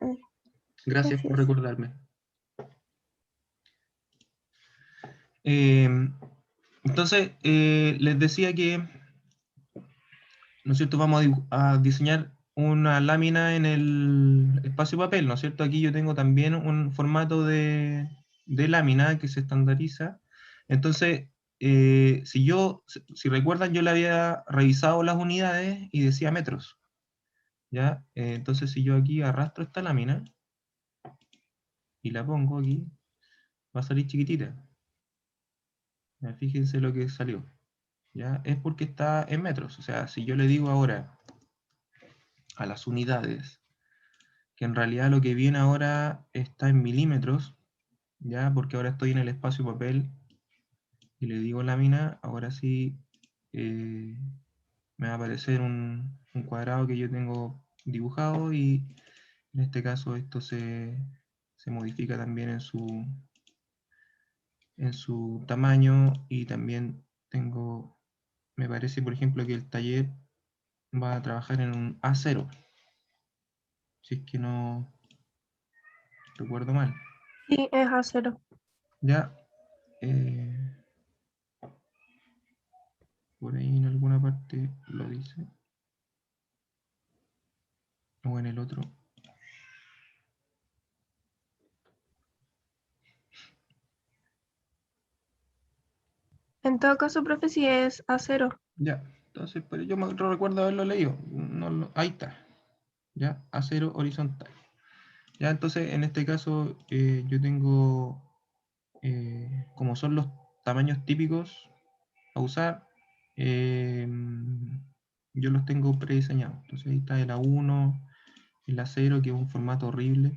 Mm, Gracias por Gracias. recordarme. Entonces, les decía que, ¿no es cierto?, vamos a diseñar una lámina en el espacio papel, ¿no es cierto? Aquí yo tengo también un formato de lámina que se estandariza. Entonces, si recuerdan, yo le había revisado las unidades y decía metros, ¿ya? Entonces, si yo aquí arrastro esta lámina y la pongo aquí, va a salir chiquitita. Ya, fíjense lo que salió. ¿Ya? Es porque está en metros. O sea, si yo le digo ahora a las unidades que en realidad lo que viene ahora está en milímetros, ¿ya? Porque ahora estoy en el espacio papel y le digo lámina, ahora sí me va a aparecer un cuadrado que yo tengo dibujado y en este caso esto se modifica también en su tamaño y también tengo, me parece por ejemplo que el taller va a trabajar en un A0, si es que no recuerdo mal. Sí, es acero. Ya, por ahí en alguna parte lo dice, o en el otro. En todo caso, profe, si es acero. Ya, entonces, pero yo me recuerdo haberlo leído. Ahí está, ya, A0 horizontal. Ya, entonces en este caso yo tengo, como son los tamaños típicos a usar, eh, yo los tengo prediseñados. Entonces ahí está el A1, el A0, que es un formato horrible,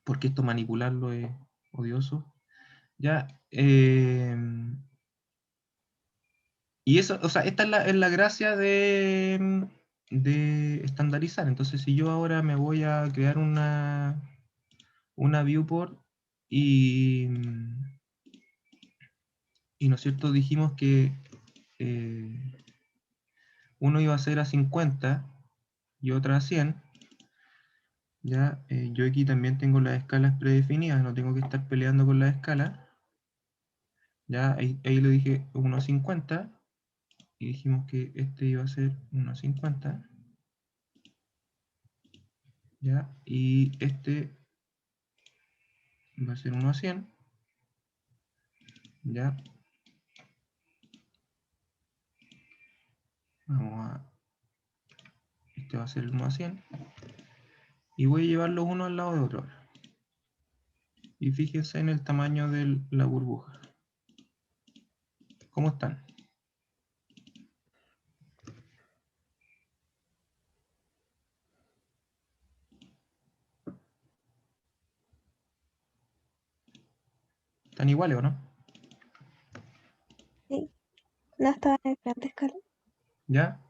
porque esto manipularlo es odioso. Ya, y eso, o sea, esta es la gracia de estandarizar. Entonces, si yo ahora me voy a crear una viewport y, y ¿no es cierto? Dijimos que eh, uno iba a ser a 50 y otra a 100. Ya, yo aquí también tengo las escalas predefinidas, no tengo que estar peleando con las escalas. Ya, ahí lo dije 1,50 y dijimos que este iba a ser 1,50. Ya, y este va a ser 1 a 100. Ya, vamos a, este va a ser el 1 a 100 y voy a llevarlo uno al lado de otro. Y fíjense en el tamaño de la burbuja. ¿Cómo están? ¿Están iguales o no? Sí, no está en grande escala. ¿Ya?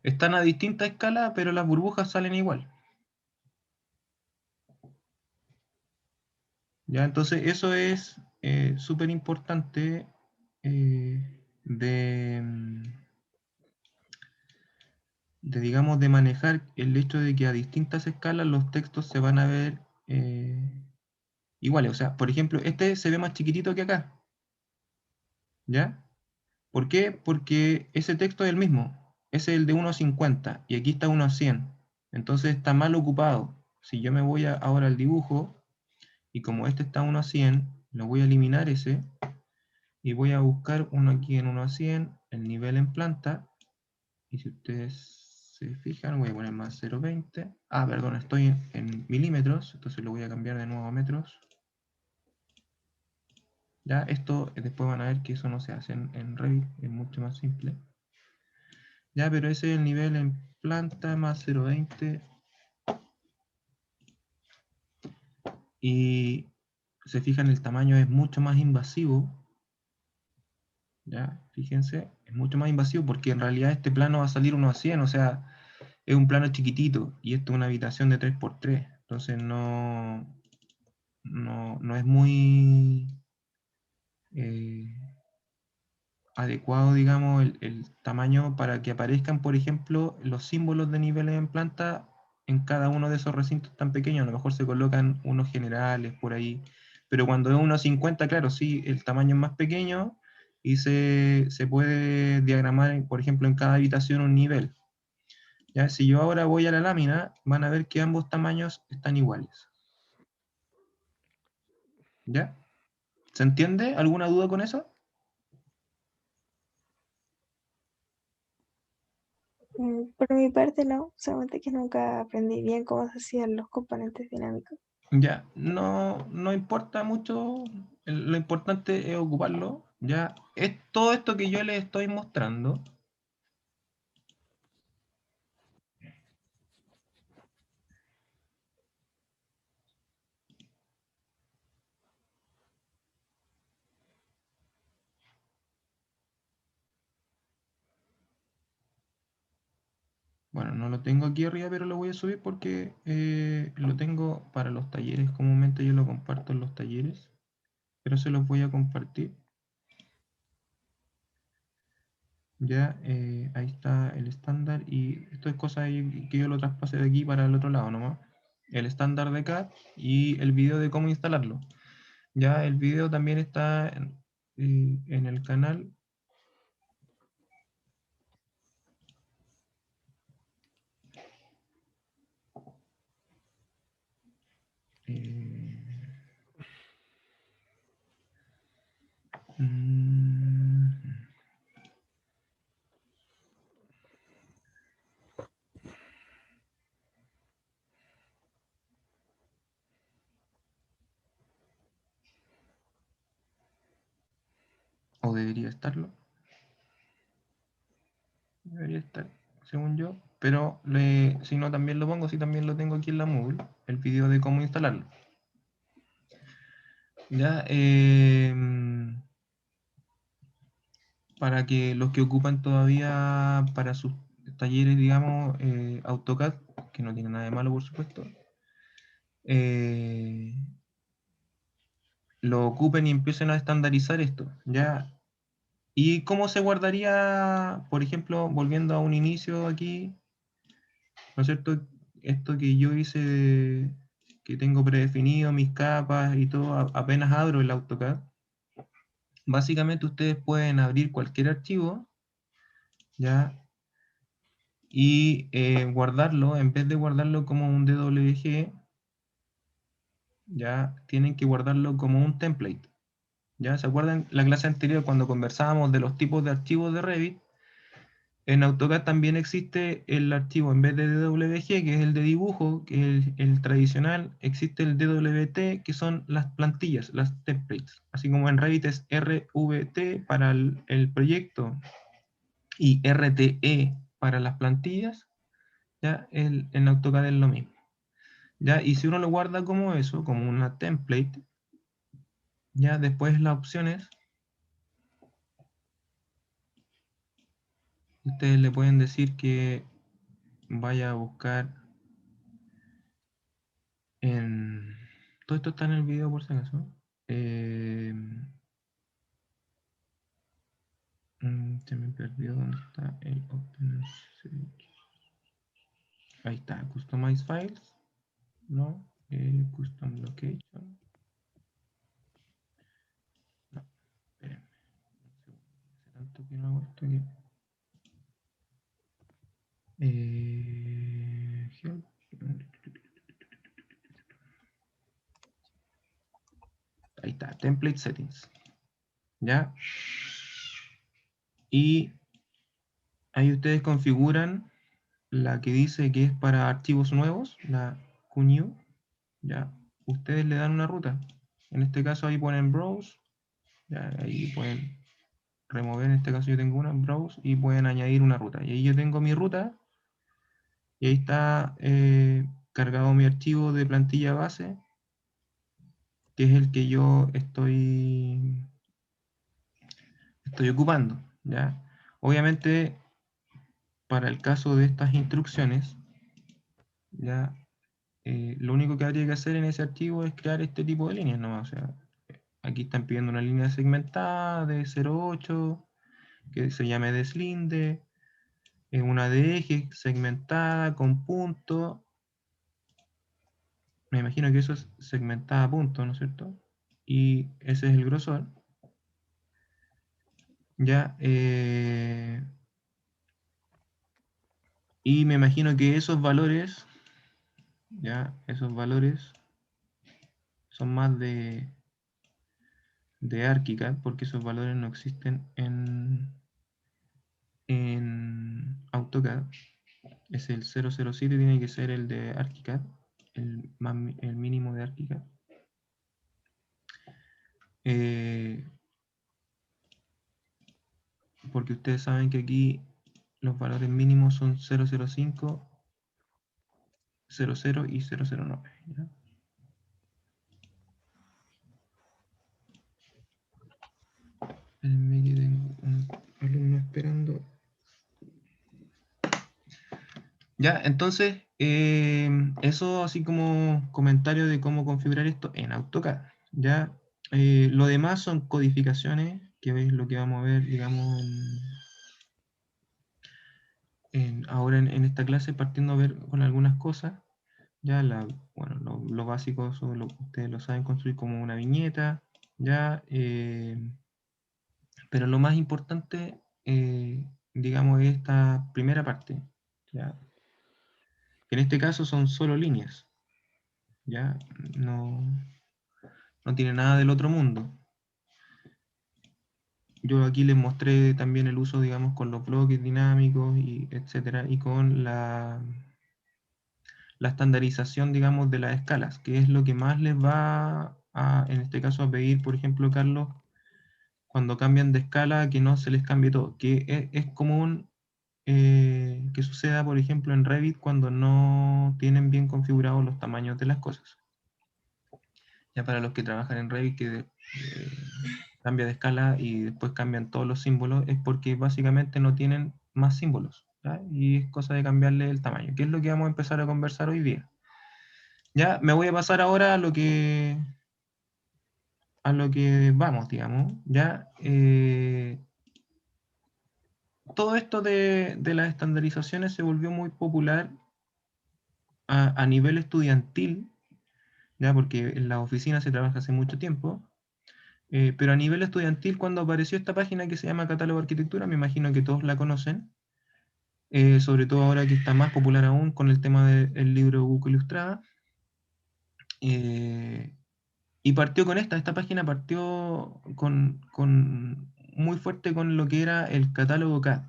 Están a distinta escala, pero las burbujas salen igual. ¿Ya? Entonces eso es súper importante digamos, de manejar el hecho de que a distintas escalas los textos se van a ver iguales. O sea, por ejemplo, este se ve más chiquitito que acá. ¿Ya? ¿Por qué? Porque ese texto es el mismo. Ese es el de 1,50 y aquí está 1 a 100. Entonces está mal ocupado. Si yo me voy ahora al dibujo y como este está 1 a 100, lo voy a eliminar ese y voy a buscar uno aquí en 1 a 100, el nivel en planta. Y si ustedes se fijan, voy a poner más 0,20. Ah, perdón, estoy en milímetros, entonces lo voy a cambiar de nuevo a metros. Ya, esto después van a ver que eso no se hace en Revit, es mucho más simple. Ya, pero ese es el nivel en planta más 0,20. Y se fijan, el tamaño es mucho más invasivo. Ya, fíjense, es mucho más invasivo porque en realidad este plano va a salir 1 a 100, o sea, es un plano chiquitito y esto es una habitación de 3 por 3. Entonces no es muy eh, adecuado, digamos, el tamaño para que aparezcan, por ejemplo, los símbolos de niveles en planta en cada uno de esos recintos tan pequeños. A lo mejor se colocan unos generales por ahí, pero cuando es 1,50, claro, sí, el tamaño es más pequeño y se puede diagramar, por ejemplo, en cada habitación un nivel. ¿Ya? Si yo ahora voy a la lámina, van a ver que ambos tamaños están iguales. ¿Ya? ¿Se entiende? ¿Alguna duda con eso? Por mi parte no, solamente que nunca aprendí bien cómo se hacían los componentes dinámicos. Ya, no, no importa mucho, lo importante es ocuparlo. Ya, es todo esto que yo les estoy mostrando. Bueno, no lo tengo aquí arriba, pero lo voy a subir porque lo tengo para los talleres. Comúnmente yo lo comparto en los talleres, pero se los voy a compartir. Ya, ahí está el estándar y esto es cosa que yo lo traspase de aquí para el otro lado nomás. El estándar de CAD y el video de cómo instalarlo. Ya el video también está en el canal. eh, mm, o debería estarlo. Debería estar, según yo. Pero si no, también lo pongo, si también lo tengo aquí en la Moodle, el video de cómo instalarlo. Ya, para que los que ocupan todavía para sus talleres, digamos, AutoCAD, que no tiene nada de malo, por supuesto, eh, lo ocupen y empiecen a estandarizar esto, ¿ya? ¿Y cómo se guardaría, por ejemplo, volviendo a un inicio aquí, ¿no es cierto? Esto que yo hice, que tengo predefinido, mis capas y todo, apenas abro el AutoCAD, básicamente ustedes pueden abrir cualquier archivo, ¿ya? Y guardarlo, en vez de guardarlo como un DWG, ya tienen que guardarlo como un template. ¿Ya? ¿Se acuerdan la clase anterior cuando conversábamos de los tipos de archivos de Revit? En AutoCAD también existe el archivo, en vez de DWG, que es el de dibujo, que es el tradicional, existe el DWT, que son las plantillas, las templates. Así como en Revit es RVT para el proyecto y RTE para las plantillas, ya en AutoCAD es lo mismo. ¿Ya? Y si uno lo guarda como eso, como una template, ya después las opciones, ustedes le pueden decir que vaya a buscar en... Todo esto está en el video por si acaso. Eh, Se me perdió dónde está el OpenSearch. Ahí está, Customize Files, ¿no? Custom Location. No, espérenme. Hace tanto que no hago esto que... Help. Ahí está, Template Settings. ¿Ya? Y ahí ustedes configuran la que dice que es para archivos nuevos, la QNew, ya, ustedes le dan una ruta. En este caso ahí ponen browse, ya, ahí pueden remover, en este caso yo tengo una browse y pueden añadir una ruta. Y ahí yo tengo mi ruta y ahí está cargado mi archivo de plantilla base, que es el que yo estoy ocupando, ya. Obviamente, para el caso de estas instrucciones, ya lo único que habría que hacer en ese archivo es crear este tipo de líneas nomás. O sea, aquí están pidiendo una línea segmentada de 0,8, que se llame deslinde, una de eje segmentada con punto. Me imagino que eso es segmentada a punto, ¿no es cierto? Y ese es el grosor. Ya, y me imagino que esos valores, ya, esos valores son más de ArchiCAD, porque esos valores no existen en AutoCAD. Es el 007, tiene que ser el de ArchiCAD, el mínimo de ArchiCAD. Eh, porque ustedes saben que aquí los valores mínimos son 005, 00 y 009. ¿Ya? Espérenme que tengo un alumno esperando. Ya, entonces, eso así como comentario de cómo configurar esto en AutoCAD. Ya, lo demás son codificaciones, que es lo que vamos a ver, digamos, ahora en esta clase, partiendo a ver con algunas cosas. Ya, bueno, lo básico, eso ustedes lo saben construir como una viñeta. Ya, pero lo más importante, digamos, es esta primera parte. ¿Ya? Que en este caso son solo líneas. ¿Ya? No, no tiene nada del otro mundo. Yo aquí les mostré también el uso, digamos, con los bloques dinámicos y etcétera, y con la estandarización, digamos, de las escalas, que es lo que más les va a, en este caso, a pedir, por ejemplo, Carlos, cuando cambian de escala, que no se les cambie todo, que es común que suceda, por ejemplo, en Revit cuando no tienen bien configurados los tamaños de las cosas. Ya para los que trabajan en Revit, que cambia de escala y después cambian todos los símbolos, es porque básicamente no tienen más símbolos. ¿Ya? Y es cosa de cambiarle el tamaño, que es lo que vamos a empezar a conversar hoy día. Ya me voy a pasar ahora a lo que vamos, digamos. Ya todo esto de las estandarizaciones se volvió muy popular a nivel estudiantil, ya porque en la oficina se trabaja hace mucho tiempo. Pero a nivel estudiantil, cuando apareció esta página que se llama Catálogo de Arquitectura, me imagino que todos la conocen, sobre todo ahora que está más popular aún con el tema del libro Google Ilustrada. Eh, y partió con esta página partió con muy fuerte con lo que era el catálogo CAD.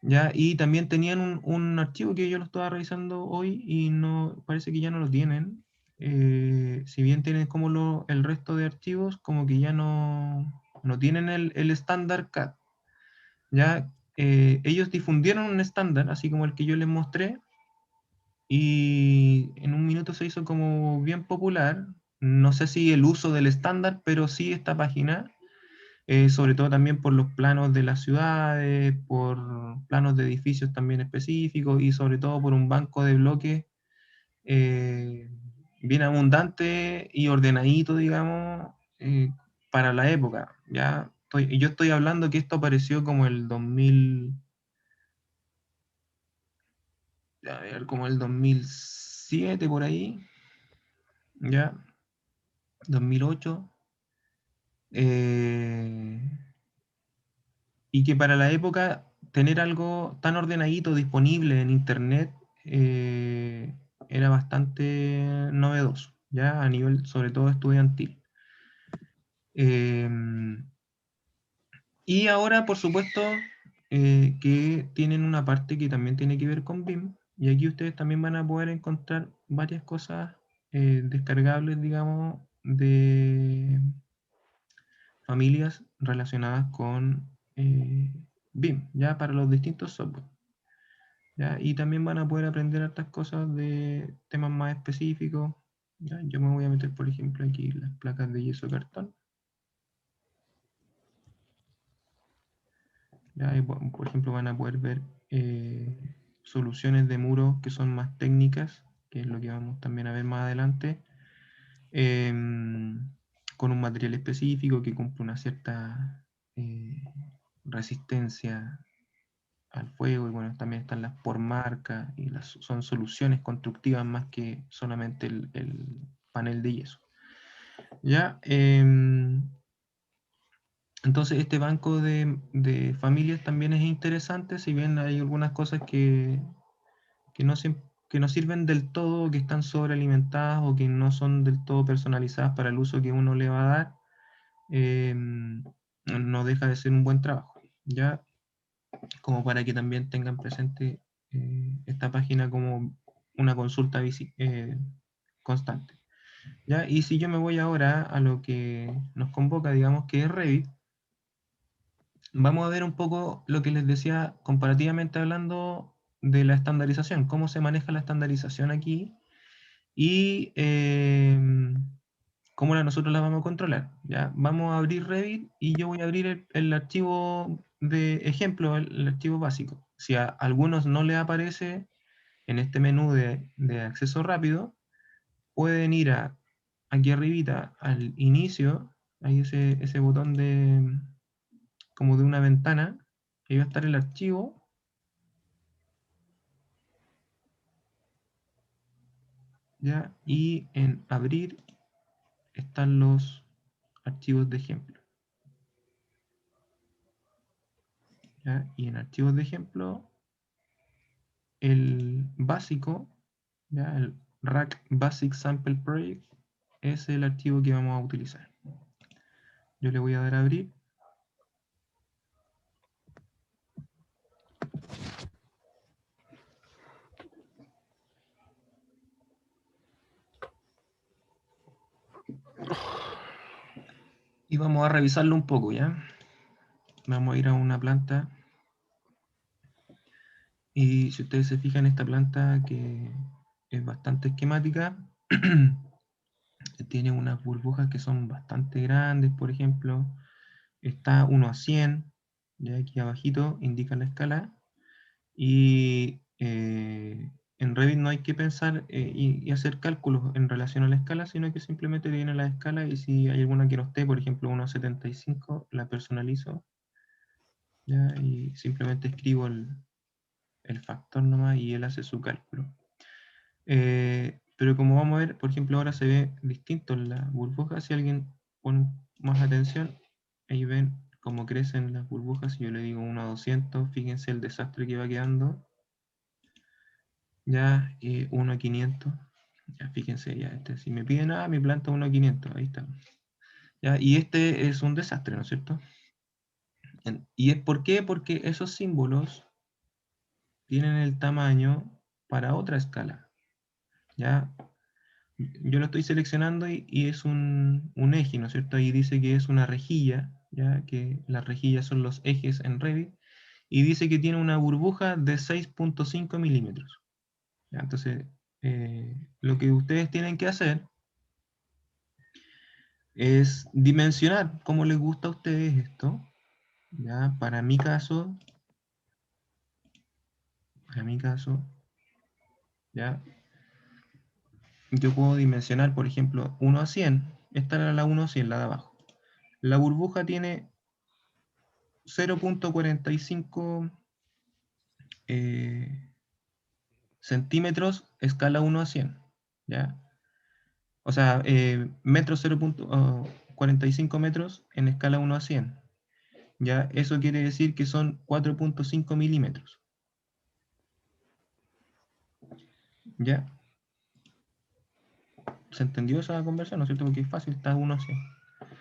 ¿Ya? Y también tenían un archivo que yo lo estaba revisando hoy y no parece que ya no lo tienen. Si bien tienen como el resto de archivos, como que ya no tienen el estándar CAD. ¿Ya? Ellos difundieron un estándar, así como el que yo les mostré, y en un minuto se hizo como bien popular. No sé si el uso del estándar, pero sí esta página, sobre todo también por los planos de las ciudades, por planos de edificios también específicos y sobre todo por un banco de bloques eh, bien abundante y ordenadito, digamos, para la época. Yo estoy hablando que esto apareció como el 2000, a ver, como el 2007 por ahí, ya, 2008. eh, y que para la época tener algo tan ordenadito disponible en internet era bastante novedoso, ya a nivel sobre todo estudiantil. Eh, y ahora, por supuesto, que tienen una parte que también tiene que ver con BIM, y aquí ustedes también van a poder encontrar varias cosas descargables, digamos, de familias relacionadas con BIM, ya para los distintos software. ¿Ya? Y también van a poder aprender otras cosas de temas más específicos. ¿Ya? Yo me voy a meter, por ejemplo, aquí las placas de yeso cartón. ¿Ya? Y, por ejemplo, van a poder ver soluciones de muros que son más técnicas, que es lo que vamos también a ver más adelante, con un material específico que cumple una cierta resistencia al fuego, y bueno, también están las por marca, y son soluciones constructivas más que solamente el panel de yeso. ¿Ya? Entonces este banco de familias también es interesante, si bien hay algunas cosas que no, que no sirven del todo, que están sobrealimentadas o que no son del todo personalizadas para el uso que uno le va a dar, no deja de ser un buen trabajo, ¿ya? Como para que también tengan presente esta página como una consulta constante, ¿ya? Y si yo me voy ahora a lo que nos convoca, digamos que es Revit, vamos a ver un poco lo que les decía comparativamente hablando de la estandarización, cómo se maneja la estandarización aquí y cómo nosotros la vamos a controlar. ¿Ya? Vamos a abrir Revit y yo voy a abrir el archivo de ejemplo, el archivo básico. Si a algunos no les aparece en este menú de acceso rápido, pueden ir aquí arribita al inicio, ahí ese botón como de una ventana, ahí va a estar el archivo, ¿ya? Y en abrir están los archivos de ejemplo, ¿ya? Y en archivos de ejemplo, el básico, ¿ya? El Rack Basic Sample Project es el archivo que vamos a utilizar. Yo le voy a dar a abrir. Y vamos a revisarlo un poco, ¿ya? Vamos a ir a una planta. Y si ustedes se fijan, esta planta que es bastante esquemática, tiene unas burbujas que son bastante grandes, por ejemplo. Está 1 a 100, ya aquí abajito indica la escala. Y en Revit no hay que pensar y hacer cálculos en relación a la escala, sino que simplemente viene la escala y si hay alguna que no esté, por ejemplo 1 a 75, la personalizo, ¿ya? Y simplemente escribo el factor nomás y él hace su cálculo. Pero como vamos a ver, por ejemplo, ahora se ve distinto en la burbuja. Si alguien pone más atención, ahí ven cómo crecen las burbujas. Si yo le digo 1 a 200, fíjense el desastre que va quedando. Ya 1 a 500. Ya fíjense, ya si me piden, mi planta 1 a 500, ahí está. Ya, y este es un desastre, ¿no es cierto? ¿Y es por qué? Porque esos símbolos tienen el tamaño para otra escala. ¿Ya? Yo lo estoy seleccionando y es un eje, ¿no es cierto? Ahí dice que es una rejilla, ya que las rejillas son los ejes en Revit, y dice que tiene una burbuja de 6.5 milímetros. ¿Ya? Entonces, lo que ustedes tienen que hacer es dimensionar cómo les gusta a ustedes esto. ¿Ya? Para mi caso, ¿ya? Yo puedo dimensionar, por ejemplo, 1 a 100. Esta era la 1 a 100, la de abajo. La burbuja tiene 0.45 centímetros, escala 1 a 100. ¿Ya? O sea, metros 0.45 metros en escala 1 a 100. ¿Ya? Eso quiere decir que son 4.5 milímetros. ¿Ya? ¿Se entendió esa conversión? ¿No es cierto? Porque es fácil, está 1 a 100.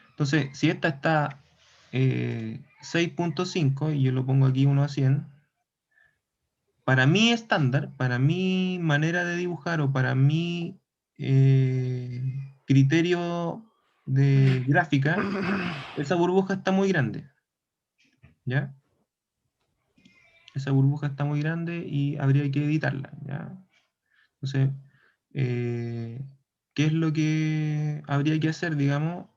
Entonces, si esta está 6.5 y yo lo pongo aquí 1 a 100, para mi estándar, para mi manera de dibujar o para mi criterio de gráfica, esa burbuja está muy grande, ¿ya? Esa burbuja está muy grande y habría que editarla, ¿ya? Entonces, eh, ¿qué es lo que habría que hacer, digamos?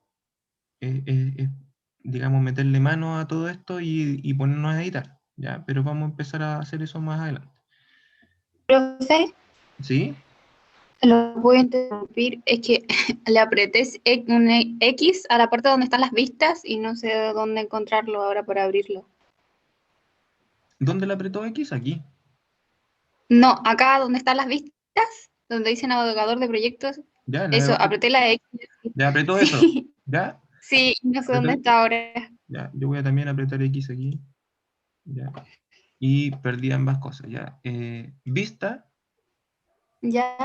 Digamos, meterle mano a todo esto y ponernos a editar, ¿ya? Pero vamos a empezar a hacer eso más adelante. Profe, ¿Sí? lo voy a interrumpir. Es que le apreté un X a la parte donde están las vistas y no sé dónde encontrarlo ahora para abrirlo. ¿Dónde le apretó X? Aquí. No, acá donde están las vistas, donde dice navegador de proyectos, Ya, el eso, navegador. apreté la X. Ya apretó eso. Sí, Ya. sí, no sé Apretó dónde X. está ahora. Ya. Yo voy a también apretar X aquí. Ya. Y perdí ambas cosas. Ya. Vista. Ya.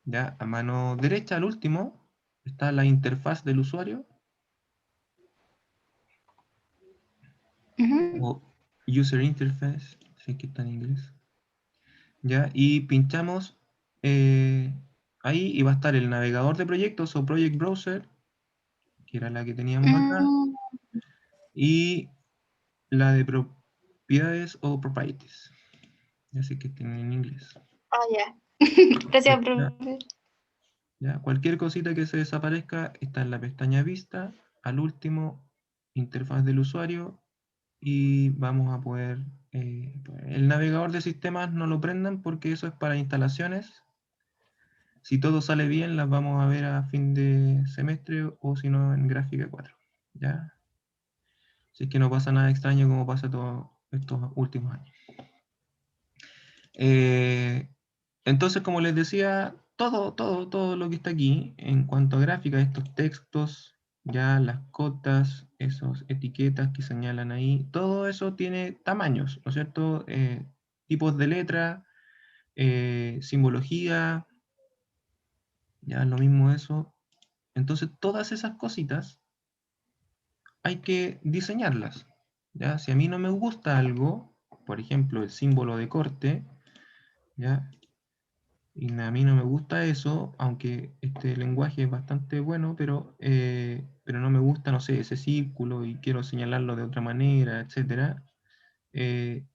Ya. A mano derecha, al último, está la interfaz del usuario. Ujú. O User Interface. Si es que está en inglés. Ya. Y pinchamos ahí y va a estar el navegador de proyectos o Project Browser, que era la que teníamos acá. Mm, Y la de propiedades o properties. Ya sé que tienen en inglés. ya. Gracias, Ya, profe. ya, cualquier cosita que se desaparezca está en la pestaña vista, al último, interfaz del usuario, y vamos a poder... el navegador de sistemas no lo prendan porque eso es para instalaciones. Si todo sale bien, las vamos a ver a fin de semestre o si no en gráfica 4. ¿Ya? Si es que no pasa nada extraño como pasa todos estos últimos años. Eh, entonces, como les decía, todo lo que está aquí en cuanto a gráfica, estos textos, ya las cotas, esas etiquetas que señalan ahí, todo eso tiene tamaños, ¿no es cierto? Tipos de letra, simbología, ya lo mismo eso. Entonces, todas esas cositas hay que diseñarlas. ¿Ya? Si a mí no me gusta algo, por ejemplo, el símbolo de corte, ¿ya? Y a mí no me gusta eso, aunque este lenguaje es bastante bueno, pero no me gusta, no sé, ese círculo y quiero señalarlo de otra manera, etcétera. Eh,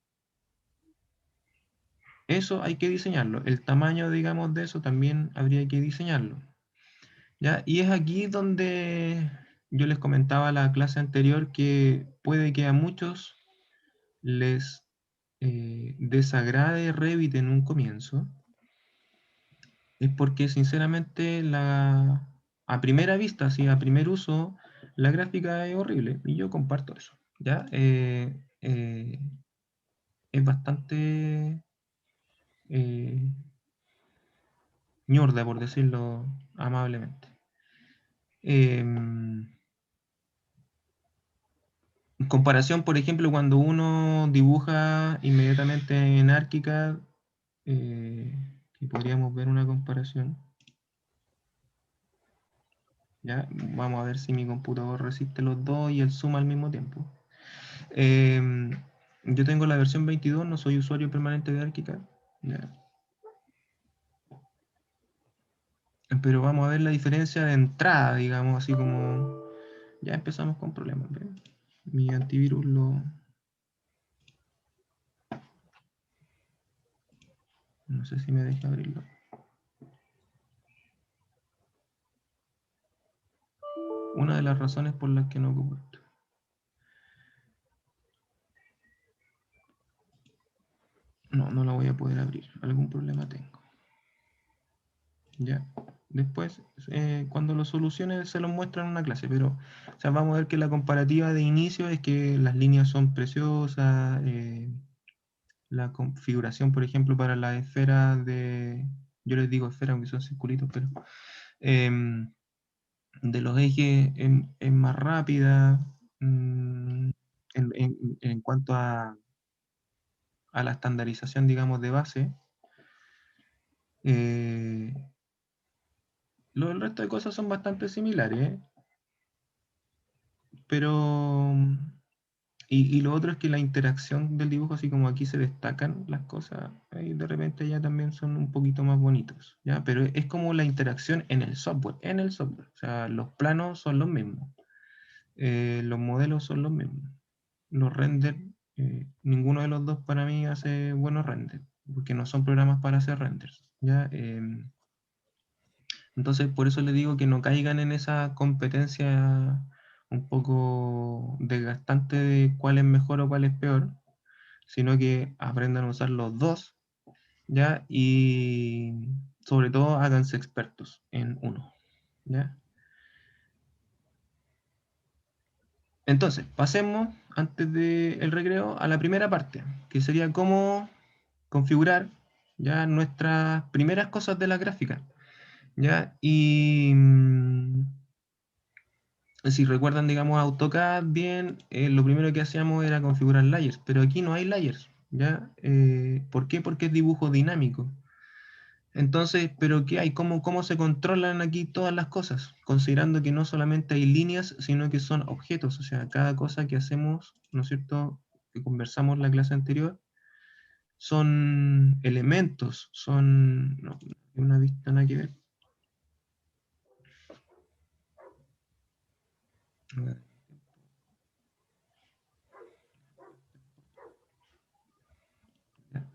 Eso hay que diseñarlo. El tamaño, digamos, de eso también habría que diseñarlo. ¿Ya? Y es aquí donde yo les comentaba la clase anterior que puede que a muchos les desagrade Revit en un comienzo, es porque sinceramente a primera vista, sí, a primer uso, la gráfica es horrible y yo comparto eso, ¿ya? Es bastante eh, ñorda, por decirlo amablemente. En comparación, por ejemplo, cuando uno dibuja inmediatamente en ArchiCAD, y podríamos ver una comparación. ¿Ya? Vamos a ver si mi computador resiste los dos y el zoom al mismo tiempo. Yo tengo la versión 22, no soy usuario permanente de ArchiCAD. ¿Ya? Pero vamos a ver la diferencia de entrada, digamos, así como... Ya empezamos con problemas. ¿Ven? Mi antivirus lo... No sé si me deja abrirlo. Una de las razones por las que no ocupo esto. No, no la voy a poder abrir. Algún problema tengo. Ya. Después, cuando lo solucione, se lo muestran en una clase, pero o sea, vamos a ver que la comparativa de inicio es que las líneas son preciosas, la configuración, por ejemplo, para la esfera yo les digo esfera, aunque son circulitos, pero em, de los ejes es más rápida, en cuanto a la estandarización, digamos, de base. Eh, el resto de cosas son bastante similares, ¿eh? Pero, y lo otro es que la interacción del dibujo, así como aquí se destacan las cosas, ahí de repente ya también son un poquito más bonitos, ¿ya? Pero es como la interacción en el software, o sea, los planos son los mismos, los modelos son los mismos, los renders, ninguno de los dos para mí hace buenos renders, porque no son programas para hacer renders, ¿ya? Entonces, por eso les digo que no caigan en esa competencia un poco desgastante de cuál es mejor o cuál es peor, sino que aprendan a usar los dos, ¿ya? Y sobre todo háganse expertos en uno, ¿ya? Entonces, pasemos antes del recreo a la primera parte, que sería cómo configurar ya nuestras primeras cosas de la gráfica. ¿Ya? Y si recuerdan, digamos, AutoCAD bien, lo primero que hacíamos era configurar layers, pero aquí no hay layers, ¿ya? ¿Por qué? Porque es dibujo dinámico. Entonces, ¿pero qué hay? ¿Cómo se controlan aquí todas las cosas? Considerando que no solamente hay líneas, sino que son objetos, o sea, cada cosa que hacemos, ¿no es cierto?, que conversamos en la clase anterior, son elementos, son... No, una vista nada que ver. A ver.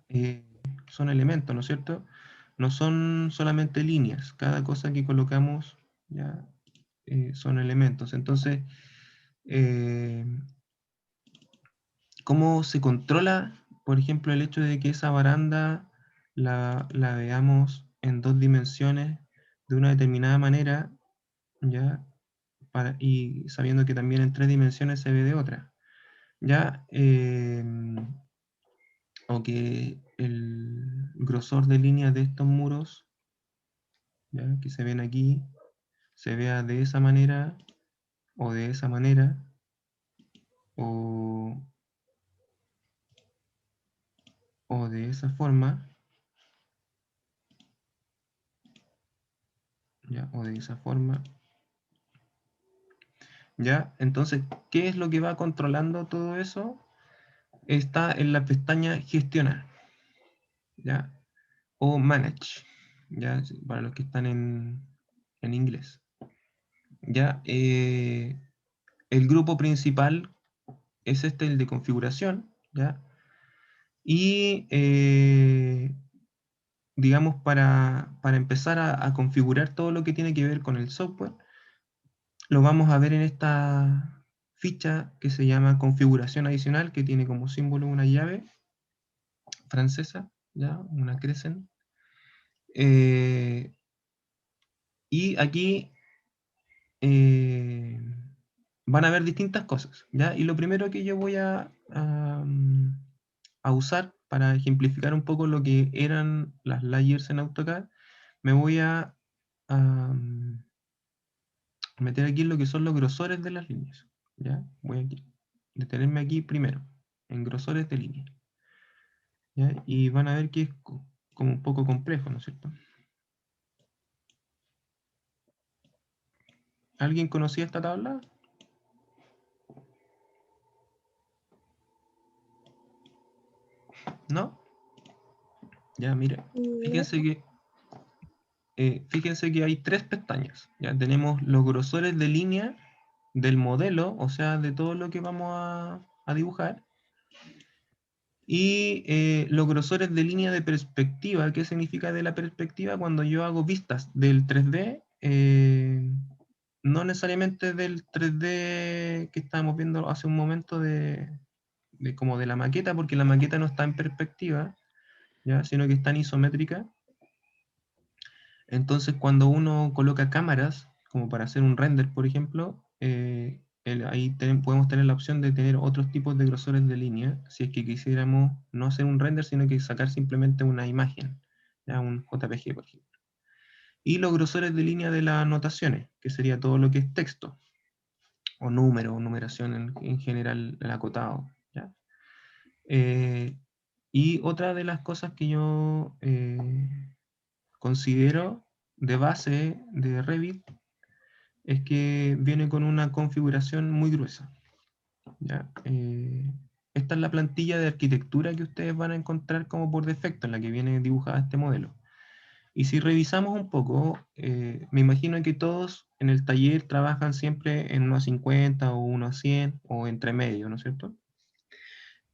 eh, son elementos, ¿no es cierto? No son solamente líneas, cada cosa que colocamos ya son elementos. Entonces, eh, ¿cómo se controla, por ejemplo, el hecho de que esa baranda la veamos en 2 dimensiones de una determinada manera, ya? Y sabiendo que también en 3 dimensiones se ve de otra, ya, o que el grosor de línea de estos muros, ¿ya?, que se ven aquí, se vea de esa manera, o de esa manera, o, o de esa forma, ¿ya? O de esa forma, ¿ya? Entonces, ¿qué es lo que va controlando todo eso? Está en la pestaña Gestionar, ¿ya? O Manage, ¿ya? Para los que están en inglés, ¿ya? El grupo principal es este, el de configuración, ¿ya? Y digamos, para empezar a configurar todo lo que tiene que ver con el software, lo vamos a ver en esta ficha que se llama configuración adicional, que tiene como símbolo una llave francesa, ¿ya? Una crescent. Y aquí eh, van a ver distintas cosas, ¿ya? Y lo primero que yo voy a usar para ejemplificar un poco lo que eran las layers en AutoCAD, me voy a meter aquí en lo que son los grosores de las líneas, ¿ya? Voy a detenerme aquí primero, en grosores de línea, ¿ya? Y van a ver que es como un poco complejo, ¿no es cierto? ¿Alguien conocía esta tabla? ¿No? Ya, mire, No, fíjense que fíjense que hay 3 pestañas. Ya tenemos los grosores de línea del modelo, o sea, de todo lo que vamos a dibujar, y los grosores de línea de perspectiva. ¿Qué significa de la perspectiva? Cuando yo hago vistas del 3D, no necesariamente del 3D que estábamos viendo hace un momento como de la maqueta, porque la maqueta no está en perspectiva, ¿ya? Sino que está en isométrica. Entonces, cuando uno coloca cámaras, como para hacer un render, por ejemplo, ahí podemos tener la opción de tener otros tipos de grosores de línea, si es que quisiéramos no hacer un render, sino que sacar simplemente una imagen, ya un JPG, por ejemplo. Y los grosores de línea de las anotaciones, que sería todo lo que es texto, o número, o numeración en general, el acotado, ¿ya? Y otra de las cosas que yo considero de base de Revit es que viene con una configuración muy gruesa, ¿ya? Esta es la plantilla de arquitectura que ustedes van a encontrar como por defecto, en la que viene dibujada este modelo. Y si revisamos un poco, me imagino que todos en el taller trabajan siempre en 1.50 o 1.100 o entre medio, ¿no es cierto?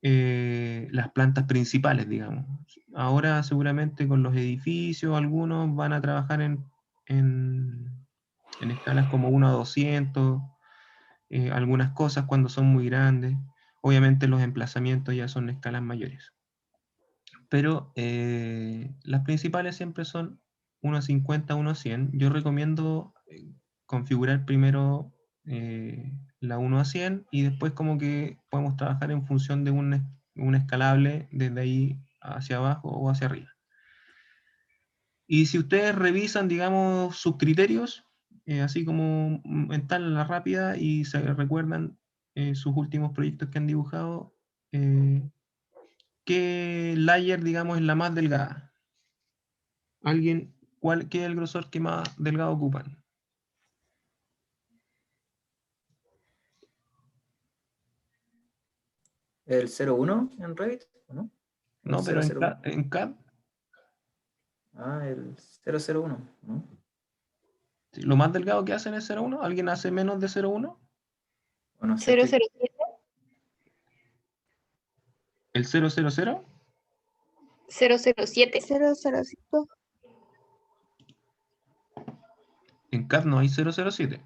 Las plantas principales, digamos. Ahora seguramente con los edificios, algunos van a trabajar en escalas como 1 a 200, algunas cosas cuando son muy grandes. Obviamente los emplazamientos ya son escalas mayores. Pero las principales siempre son 1 a 50, 1 a 100. Yo recomiendo configurar primero la 1 a 100, y después como que podemos trabajar en función de un escalable desde ahí hacia abajo o hacia arriba. Y si ustedes revisan, digamos, sus criterios, así como mental a la rápida, y se recuerdan sus últimos proyectos que han dibujado, ¿qué layer, digamos, es la más delgada? ¿Alguien, qué es el grosor que más delgado ocupan? ¿El 01 en Revit? ¿O no? ¿O el No, pero en 001? CAD, Ah, el 001, ¿no? sí, lo más delgado que hacen es 0,1. ¿Alguien hace menos de 0,1? O no sé, estoy... 007. ¿El 000? 007. 005. En CAD no hay 007.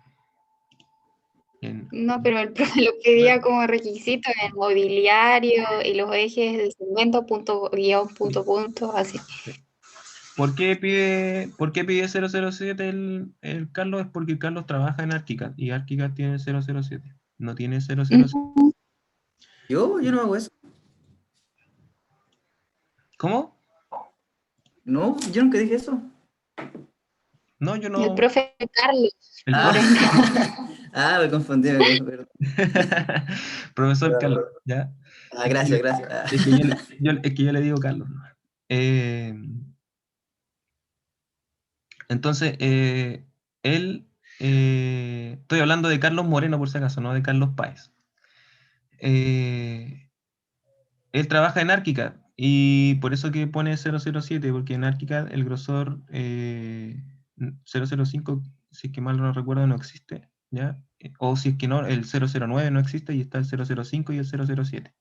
No, pero el profe lo pedía como requisito en mobiliario y los ejes del segmento, punto, guión, punto, así. ¿Por qué pide 007 el Carlos? Es porque Carlos trabaja en ArchiCAD y ArchiCAD tiene 007, no tiene 007. Ujú. Yo no hago eso. ¿Cómo? No, yo nunca dije eso. No, yo El no. profe Carlos. El Ah, profe- me confundí. Profesor Carlos, Perdón. ¿ya? Ah, gracias, gracias. Ah. Es que yo le digo Carlos, ¿no? Entonces, estoy hablando de Carlos Moreno por si acaso, no de Carlos Páez. Él trabaja en ArchiCAD y por eso que pone 007, porque en ArchiCAD el grosor 005, si es que mal no recuerdo, no existe, ¿ya? O si es que no, el 009 no existe y está el 005 y el 007,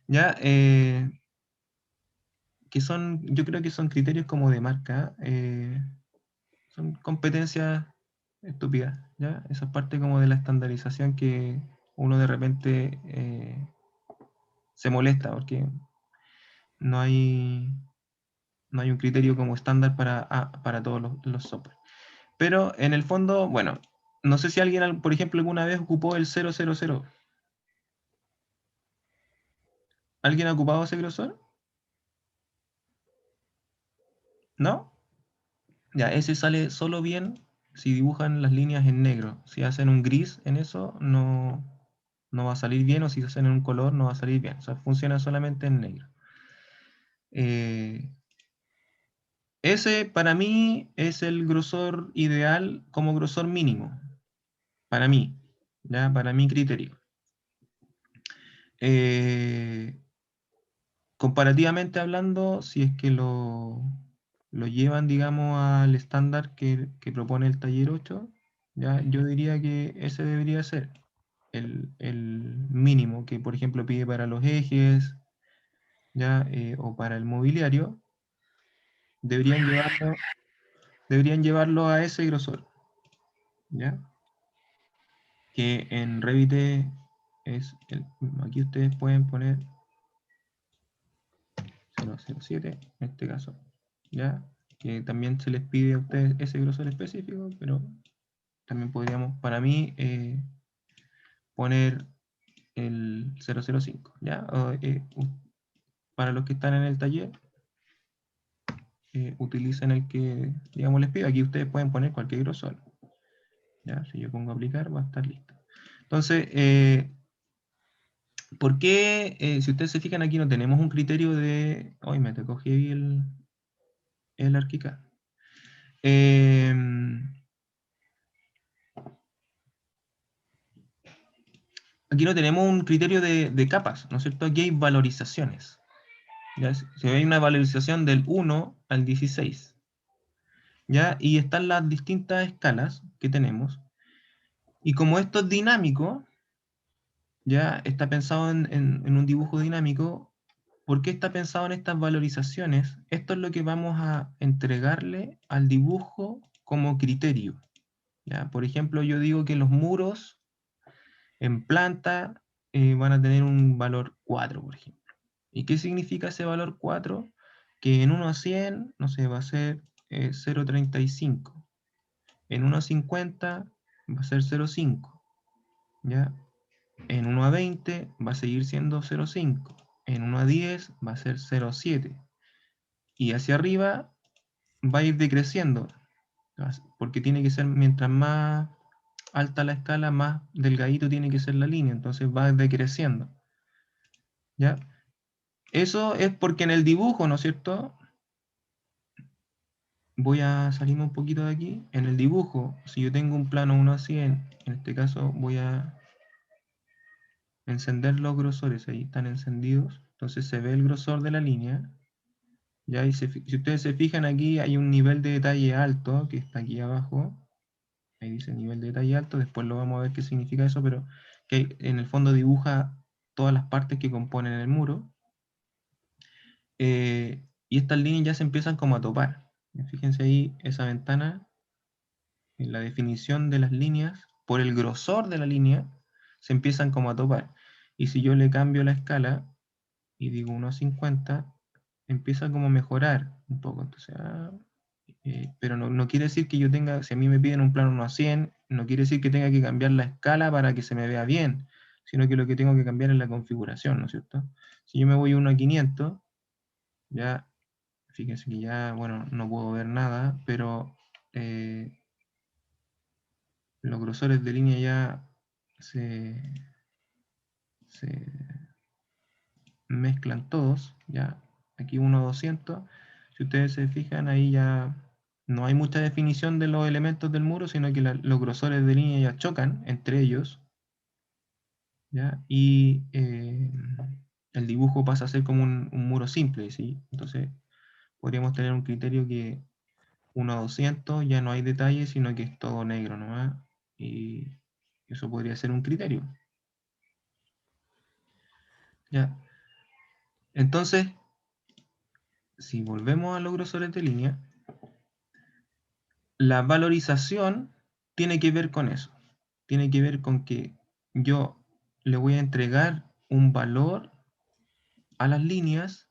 ¿ya? Que son, yo creo que son criterios como de marca, son competencias estúpidas, ¿ya? Esa es parte como de la estandarización que uno de repente se molesta porque no hay un criterio como estándar para todos los software. Pero en el fondo, bueno, no sé si alguien, por ejemplo, alguna vez ocupó el 000. ¿Alguien ha ocupado ese grosor? ¿No? Ya, ese sale solo bien si dibujan las líneas en negro. Si hacen un gris en eso, no va a salir bien, o si hacen en un color, no va a salir bien. O sea, funciona solamente en negro. Ese para mí es el grosor ideal como grosor mínimo. Para mí, ¿ya? Para mi criterio. Comparativamente hablando, si es que lo llevan, digamos, al estándar que propone el taller 8, ¿ya? Yo diría que ese debería ser el mínimo que, por ejemplo, pide para los ejes, ¿ya? O para el mobiliario. Deberían llevarlo a ese grosor, ¿ya? Que en Revit aquí ustedes pueden poner 007 en este caso, ¿ya? Que también se les pide a ustedes ese grosor específico, pero también podríamos, para mí, poner el 005, ¿ya? Para los que están en el taller, utilicen el que, digamos, les pido. Aquí ustedes pueden poner cualquier grosor, ¿ya? Si yo pongo aplicar, va a estar listo. Entonces, ¿por qué, si ustedes se fijan aquí, no tenemos un criterio de... Hoy me tocó heavy el ArchiCAD. Aquí no tenemos un criterio de capas, ¿no es cierto? Aquí hay valorizaciones. ¿Ya? Si hay una valorización del 1 al 16, ¿ya? Y están las distintas escalas que tenemos. Y como esto es dinámico, ya está pensado en un dibujo dinámico. ¿Por qué está pensado en estas valorizaciones? Esto es lo que vamos a entregarle al dibujo como criterio, ¿ya? Por ejemplo, yo digo que los muros en planta van a tener un valor 4, por ejemplo. ¿Y qué significa ese valor 4? Que en 1 a 100, no sé, va a ser 0,35. En 1 a 50 va a ser 0,5. ¿Ya? En 1 a 20 va a seguir siendo 0,5. En 1 a 10 va a ser 0,7. Y hacia arriba va a ir decreciendo, porque tiene que ser, mientras más alta la escala, más delgadito tiene que ser la línea, entonces va decreciendo. ¿Ya? Eso es porque en el dibujo, ¿no es cierto? Voy a salirme un poquito de aquí. En el dibujo, si yo tengo un plano 1 a 100, en este caso voy a encender los grosores, ahí están encendidos, entonces se ve el grosor de la línea. Ya, y si ustedes se fijan aquí, hay un nivel de detalle alto, que está aquí abajo. Ahí dice nivel de detalle alto, después lo vamos a ver qué significa eso, pero que en el fondo dibuja todas las partes que componen el muro. Y estas líneas ya se empiezan como a topar. Fíjense ahí esa ventana, en la definición de las líneas, por el grosor de la línea, se empiezan como a topar. Y si yo le cambio la escala y digo 1 a 50, empieza como a mejorar un poco. Entonces, pero no quiere decir que yo tenga, si a mí me piden un plano 1 a 100, no quiere decir que tenga que cambiar la escala para que se me vea bien, sino que lo que tengo que cambiar es la configuración, ¿no es cierto? Si yo me voy 1 a 500, ya, fíjense que ya, bueno, no puedo ver nada, pero los grosores de línea ya se mezclan todos, ya, aquí 1 a 200, si ustedes se fijan ahí ya no hay mucha definición de los elementos del muro, sino que los grosores de línea ya chocan entre ellos, ¿ya? Y el dibujo pasa a ser como un muro simple, ¿sí? Entonces podríamos tener un criterio que 1 a 200 ya no hay detalles, sino que es todo negro nomás, y eso podría ser un criterio, ¿ya? Entonces, si volvemos a los grosores de línea, la valorización tiene que ver con eso. Tiene que ver con que yo le voy a entregar un valor a las líneas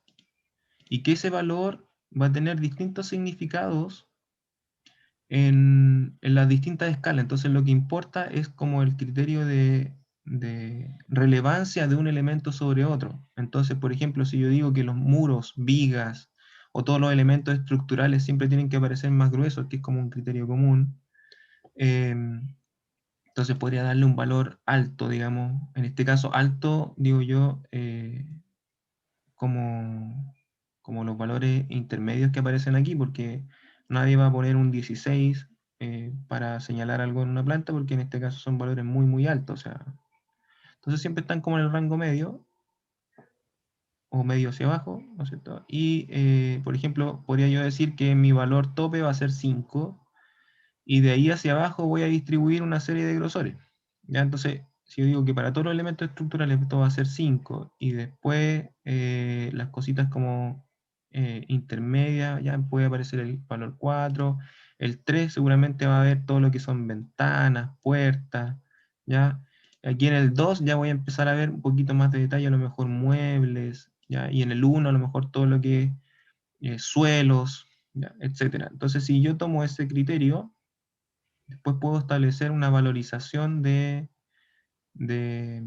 y que ese valor va a tener distintos significados en las distintas escalas. Entonces lo que importa es como el criterio de relevancia de un elemento sobre otro. Entonces, por ejemplo, si yo digo que los muros, vigas o todos los elementos estructurales siempre tienen que aparecer más gruesos, que es como un criterio común, entonces podría darle un valor alto, digamos. En este caso, alto, digo yo, como los valores intermedios que aparecen aquí, porque nadie va a poner un 16 para señalar algo en una planta, porque en este caso son valores muy, muy altos. O sea, entonces siempre están como en el rango medio, o medio hacia abajo, ¿no es cierto? Y, por ejemplo, podría yo decir que mi valor tope va a ser 5, y de ahí hacia abajo voy a distribuir una serie de grosores. ¿Ya? Entonces, si yo digo que para todos los elementos estructurales esto va a ser 5, y después las cositas como intermedias, ya puede aparecer el valor 4, el 3 seguramente va a haber todo lo que son ventanas, puertas, ¿ya? Aquí en el 2 ya voy a empezar a ver un poquito más de detalle, a lo mejor muebles, ¿ya? Y en el 1 a lo mejor todo lo que es suelos, ¿ya? Etcétera. Entonces, si yo tomo ese criterio, después puedo establecer una valorización de, de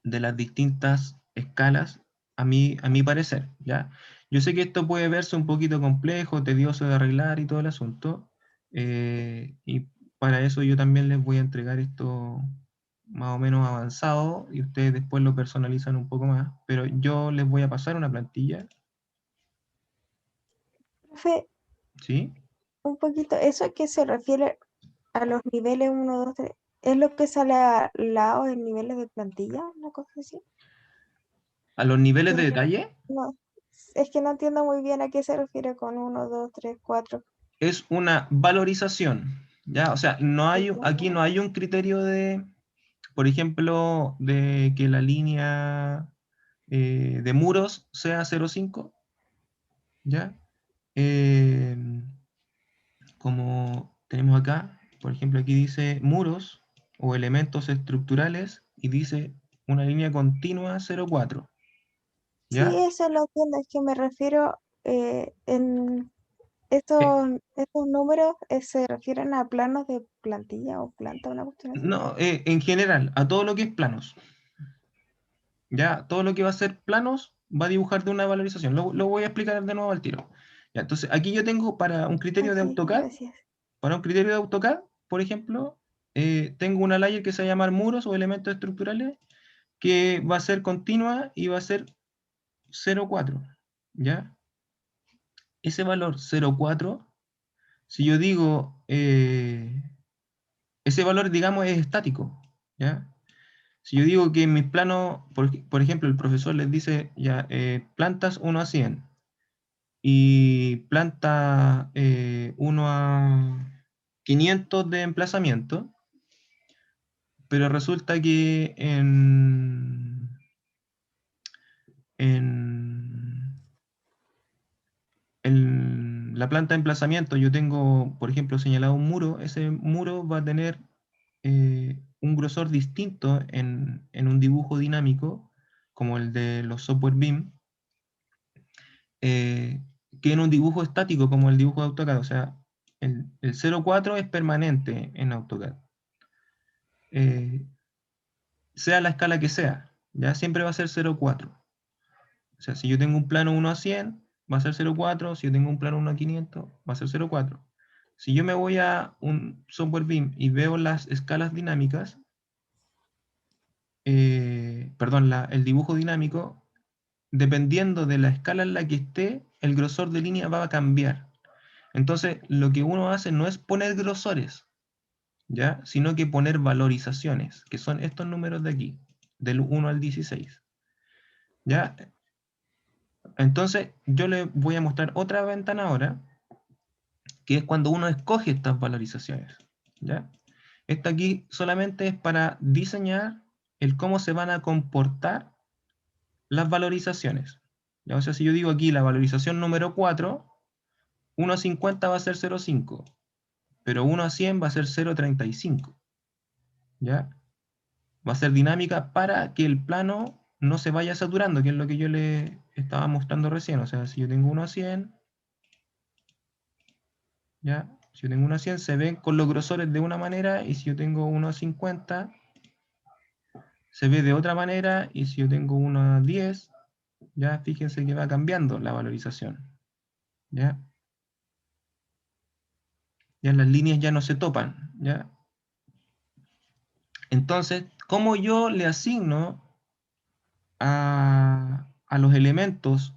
las distintas escalas a mi parecer, ¿ya? Yo sé que esto puede verse un poquito complejo, tedioso de arreglar y todo el asunto, y para eso yo también les voy a entregar esto más o menos avanzado y ustedes después lo personalizan un poco más, pero yo les voy a pasar una plantilla, Profe, ¿sí? un poquito, ¿eso a qué se refiere a los niveles 1, 2, 3? ¿Es lo que sale al lado en niveles de plantilla? ¿Una cosa así? A los niveles Que de detalle no, es que no entiendo muy bien a qué se refiere con 1, 2, 3, 4. es una valorización, ¿ya? O sea, aquí no hay un criterio de, por ejemplo, de que la línea de muros sea 0,5, ¿ya? Eh, como tenemos acá, por ejemplo, aquí dice muros o elementos estructurales y dice una línea continua 0,4, Sí, ¿ya? eso lo entiendo, es que me refiero estos números se refieren a planos de plantilla o planta, una cuestión así. No, en general, a todo lo que es planos. Ya, todo lo que va a ser planos va a dibujar de una valorización. Lo voy a explicar de nuevo al tiro. Ya, entonces, aquí yo tengo para un criterio de Ok, AutoCAD, gracias. para un criterio de AutoCAD, por ejemplo, tengo una layer que se va a llamar muros o elementos estructurales, que va a ser continua y va a ser 0,4. ¿Ya? Ese valor 0,4, si yo digo, ese valor, digamos, es estático. ¿Ya? Si yo digo que en mis planos, por ejemplo, el profesor les dice, ya, plantas 1 a 100 y planta 1 a 500 de emplazamiento, pero resulta que en la planta de emplazamiento yo tengo, por ejemplo, señalado un muro. Ese muro va a tener un grosor distinto en un dibujo dinámico, como el de los software BIM, que en un dibujo estático, como el dibujo de AutoCAD. O sea, el 0,4 es permanente en AutoCAD. Sea la escala que sea, ya siempre va a ser 0,4. O sea, si yo tengo un plano 1 a 100, va a ser 0,4. Si yo tengo un plano 1 a 500, va a ser 0,4. Si yo me voy a un software BIM y veo las escalas dinámicas, perdón, el dibujo dinámico, dependiendo de la escala en la que esté, el grosor de línea va a cambiar. Entonces, lo que uno hace no es poner grosores, ¿ya? Sino que poner valorizaciones, que son estos números de aquí, del 1 al 16. ¿Ya? Entonces, yo le voy a mostrar otra ventana ahora, que es cuando uno escoge estas valorizaciones. ¿Ya? Esta aquí solamente es para diseñar el cómo se van a comportar las valorizaciones. ¿Ya? O sea, si yo digo aquí la valorización número 4, 1 a 50 va a ser 0,5, pero 1 a 100 va a ser 0,35. ¿Ya? Va a ser dinámica para que el plano no se vaya saturando, que es lo que yo le estaba mostrando recién. O sea, si yo tengo 1 a 100, ¿ya? Si yo tengo 1 a 100, se ven con los grosores de una manera, y si yo tengo 1 a 50, se ve de otra manera, y si yo tengo 1 a 10, ya fíjense que va cambiando la valorización. ¿Ya? Ya las líneas ya no se topan, ¿ya? Entonces, ¿cómo yo le asigno a los elementos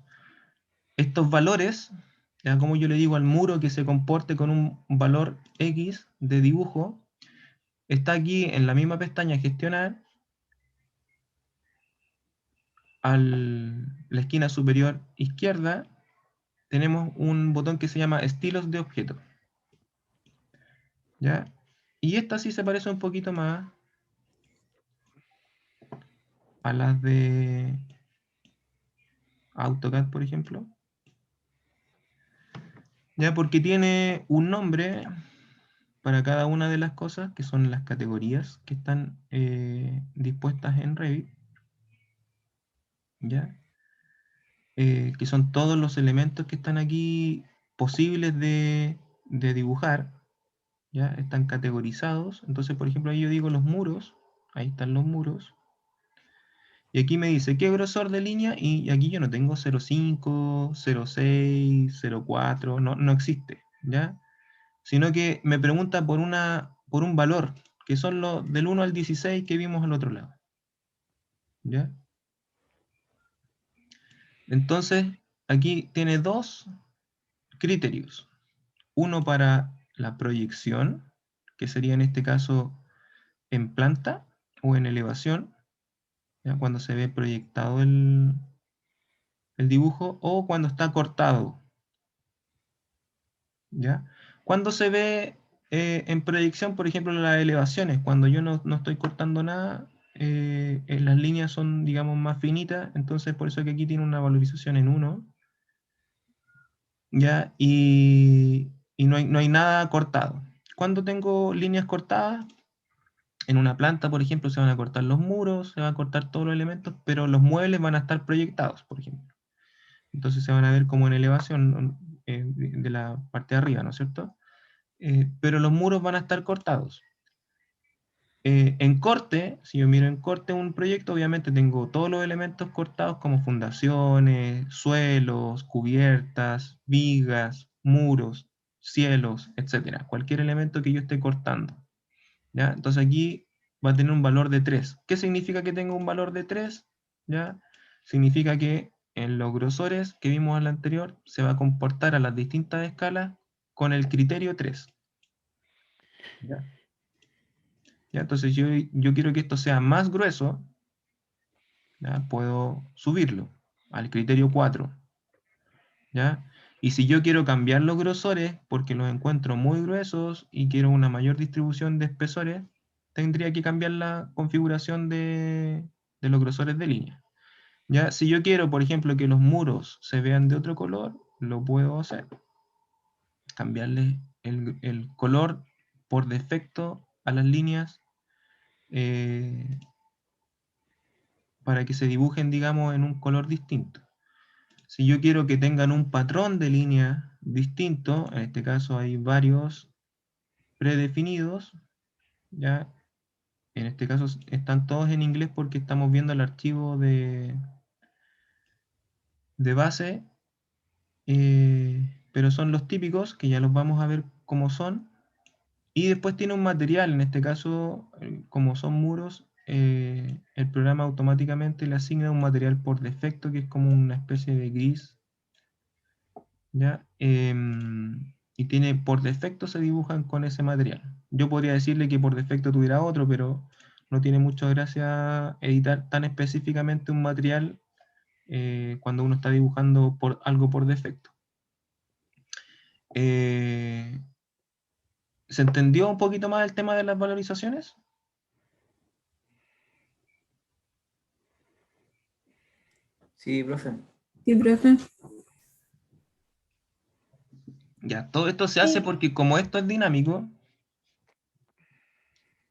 estos valores? ¿Ya? Como yo le digo al muro que se comporte con un valor X de dibujo, está aquí en la misma pestaña gestionar, a la esquina superior izquierda, tenemos un botón que se llama estilos de objeto. ¿Ya? Y esta sí se parece un poquito más a las de AutoCAD, por ejemplo. ¿Ya? Porque tiene un nombre para cada una de las cosas, que son las categorías que están dispuestas en Revit, ¿ya? Que son todos los elementos que están aquí posibles de dibujar, ¿ya? Están categorizados. Entonces, por ejemplo, ahí yo digo los muros, ahí están los muros, y aquí me dice qué grosor de línea, y aquí yo no tengo 0,5, 0,6, 0,4, no existe, ¿ya? Sino que me pregunta por un valor, que son los del 1 al 16 que vimos al otro lado. ¿Ya? Entonces, aquí tiene dos criterios. Uno para la proyección, que sería en este caso en planta o en elevación, ¿ya? Cuando se ve proyectado el dibujo, o cuando está cortado. ¿Ya? Cuando se ve en proyección, por ejemplo, las elevaciones, cuando yo no estoy cortando nada, las líneas son, digamos, más finitas, entonces por eso que aquí tiene una valorización en 1, ¿ya? Y no hay nada cortado. Cuando tengo líneas cortadas, en una planta, por ejemplo, se van a cortar los muros, se van a cortar todos los elementos, pero los muebles van a estar proyectados, por ejemplo. Entonces se van a ver como en elevación. de la parte de arriba, ¿no es cierto? Pero los muros van a estar cortados. En corte, si yo miro en corte un proyecto, obviamente tengo todos los elementos cortados como fundaciones, suelos, cubiertas, vigas, muros, cielos, etcétera. Cualquier elemento que yo esté cortando. ¿Ya? Entonces aquí va a tener un valor de 3. ¿Qué significa que tenga un valor de 3? ¿Ya? Significa que en los grosores que vimos en la anterior se va a comportar a las distintas escalas con el criterio 3. ¿Ya? ¿Ya? Entonces yo quiero que esto sea más grueso, ¿ya? Puedo subirlo al criterio 4. ¿Ya? Y si yo quiero cambiar los grosores porque los encuentro muy gruesos y quiero una mayor distribución de espesores, tendría que cambiar la configuración de los grosores de línea. ¿Ya? Si yo quiero, por ejemplo, que los muros se vean de otro color, lo puedo hacer. Cambiarle el color por defecto a las líneas para que se dibujen, digamos, en un color distinto. Si yo quiero que tengan un patrón de línea distinto, en este caso hay varios predefinidos, ¿ya? En este caso están todos en inglés porque estamos viendo el archivo de base, pero son los típicos que ya los vamos a ver cómo son. Y después tiene un material, en este caso, como son muros, el programa automáticamente le asigna un material por defecto que es como una especie de gris, ¿ya? Y tiene por defecto se dibujan con ese material. Yo podría decirle que por defecto tuviera otro, pero no tiene mucha gracia editar tan específicamente un material cuando uno está dibujando algo por defecto. ¿Se entendió un poquito más el tema de las valorizaciones? Sí, profe. Sí, profe. Ya, todo esto se hace porque como esto es dinámico,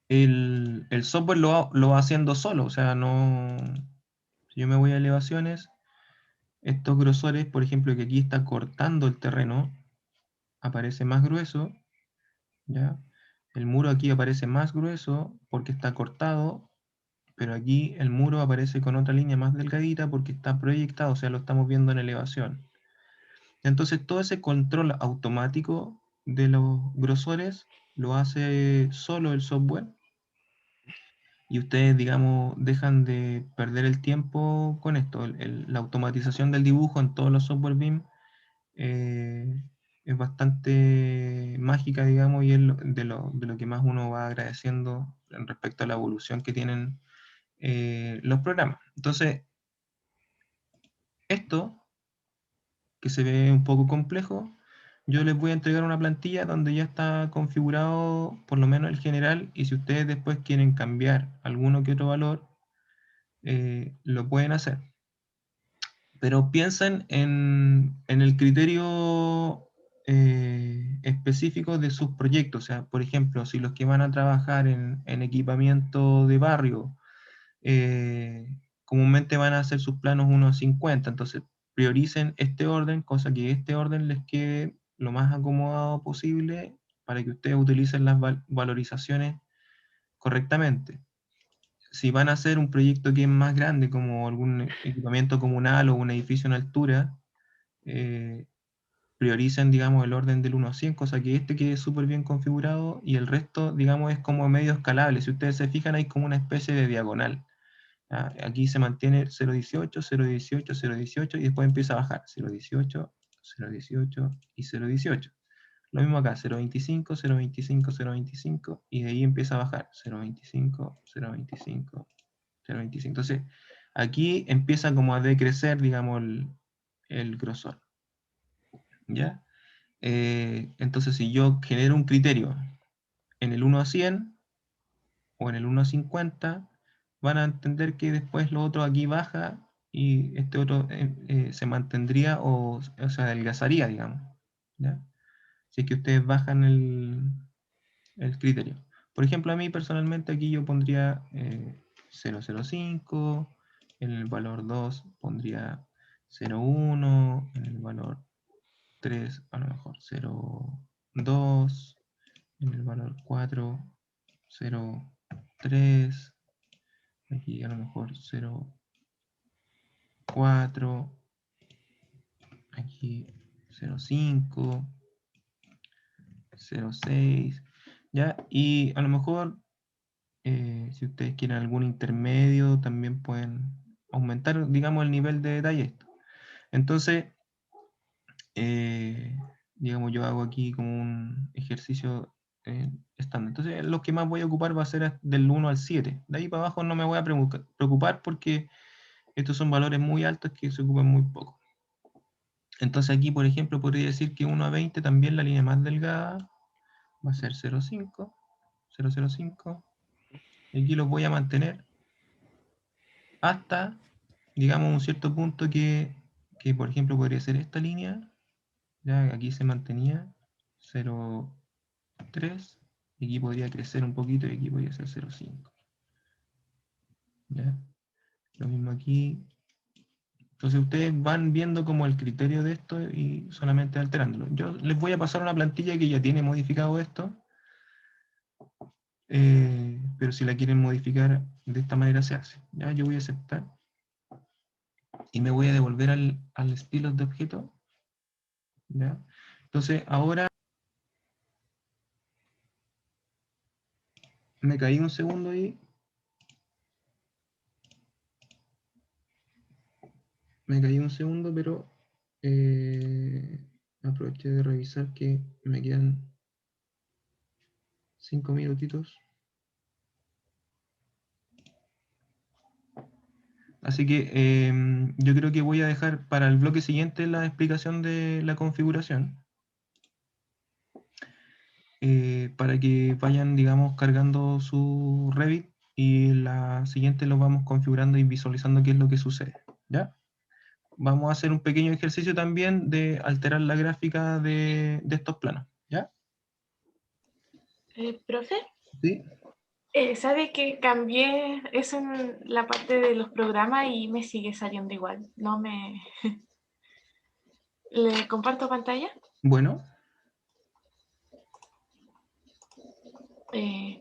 el software lo va haciendo solo. O sea, no. Si yo me voy a elevaciones, estos grosores, por ejemplo, que aquí está cortando el terreno, aparece más grueso, ¿ya? El muro aquí aparece más grueso porque está cortado, pero aquí el muro aparece con otra línea más delgadita porque está proyectado, o sea, lo estamos viendo en elevación. Entonces, todo ese control automático de los grosores lo hace solo el software y ustedes, digamos, dejan de perder el tiempo con esto. La automatización del dibujo en todos los software BIM es bastante mágica, digamos, y es de lo que más uno va agradeciendo en respecto a la evolución que tienen los programas. Entonces, esto, que se ve un poco complejo, yo les voy a entregar una plantilla donde ya está configurado por lo menos el general, y si ustedes después quieren cambiar alguno que otro valor, lo pueden hacer. Pero piensen en el criterio específico de sus proyectos. O sea, por ejemplo, si los que van a trabajar en equipamiento de barrio comúnmente van a hacer sus planos 1:50, entonces prioricen este orden, cosa que este orden les quede lo más acomodado posible para que ustedes utilicen las valorizaciones correctamente. Si van a hacer un proyecto que es más grande, como algún equipamiento comunal o un edificio en altura, eh, prioricen, digamos, el orden del 1 a 100, cosa que este quede súper bien configurado y el resto, digamos, es como medio escalable. Si ustedes se fijan, hay como una especie de diagonal. Aquí se mantiene 0,18, 0,18, 0,18 y después empieza a bajar 0,18, 0,18 y 0,18. Lo mismo acá, 0,25, 0,25, 0,25 y de ahí empieza a bajar 0,25, 0,25, 0,25. Entonces, aquí empieza como a decrecer, digamos, el grosor. ¿Ya? Entonces, si yo genero un criterio en el 1 a 100 o en el 1 a 50, van a entender que después lo otro aquí baja y este otro se mantendría o se adelgazaría, digamos. ¿Ya? Si es que ustedes bajan el criterio. Por ejemplo, a mí personalmente aquí yo pondría 0,05, en el valor 2 pondría 0,1, en el valor 3, a lo mejor 0,2, en el valor 4, 0,3, aquí a lo mejor 0,4, aquí 0,5, 0,6, ¿ya? Y a lo mejor, si ustedes quieren algún intermedio, también pueden aumentar, digamos, el nivel de detalle esto. Entonces, digamos, yo hago aquí como un ejercicio estándar. Entonces, lo que más voy a ocupar va a ser del 1 al 7. De ahí para abajo no me voy a preocupar porque estos son valores muy altos que se ocupan muy poco. Entonces aquí, por ejemplo, podría decir que 1 a 20 también la línea más delgada va a ser 0,5, 0,05. Y aquí los voy a mantener hasta, digamos, un cierto punto que por ejemplo, podría ser esta línea. Ya aquí se mantenía 0,3. Y aquí podría crecer un poquito y aquí podría ser 0,5. ¿Ya? Lo mismo aquí. Entonces ustedes van viendo como el criterio de esto y solamente alterándolo. Yo les voy a pasar una plantilla que ya tiene modificado esto, pero si la quieren modificar de esta manera se hace. ¿Ya? Yo voy a aceptar y me voy a devolver al estilo de objeto. ¿Ya? Entonces ahora me caí un segundo ahí. Me caí un segundo, pero aproveché de revisar que me quedan 5 minutitos. Así que yo creo que voy a dejar para el bloque siguiente la explicación de la configuración. Para que vayan, digamos, cargando su Revit y la siguiente lo vamos configurando y visualizando qué es lo que sucede. ¿Ya? Vamos a hacer un pequeño ejercicio también de alterar la gráfica de estos planos. ¿Ya? Profe, ¿Sí? ¿sabe que cambié eso en la parte de los programas y me sigue saliendo igual? No me... ¿Le comparto pantalla? Bueno.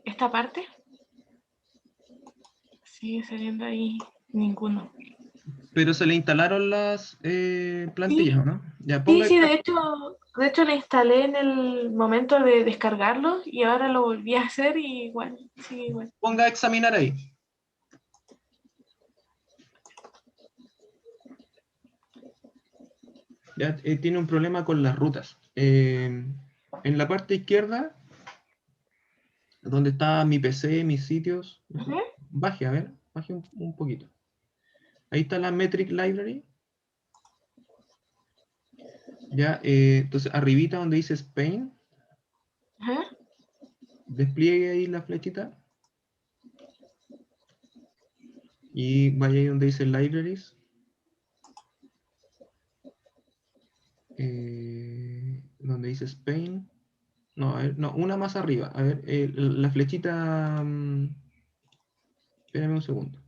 Esta parte sigue saliendo ahí ninguno. Pero se le instalaron las plantillas, Sí. ¿no? Ya, Sí, ponga, sí, de hecho la instalé en el momento de descargarlo y ahora lo volví a hacer y igual, sigue igual. ponga a examinar ahí. Ya tiene un problema con las rutas. En la parte izquierda, donde está mi PC, mis sitios, Ujú. baje, a ver, baje un poquito. Ahí está la Metric Library. Ya, entonces arribita donde dice Spain, Ajá. despliegue ahí la flechita. Y vaya ahí donde dice Libraries. Donde dice Spain. No, a ver, no, una más arriba. A ver, la flechita. Espérame un segundo.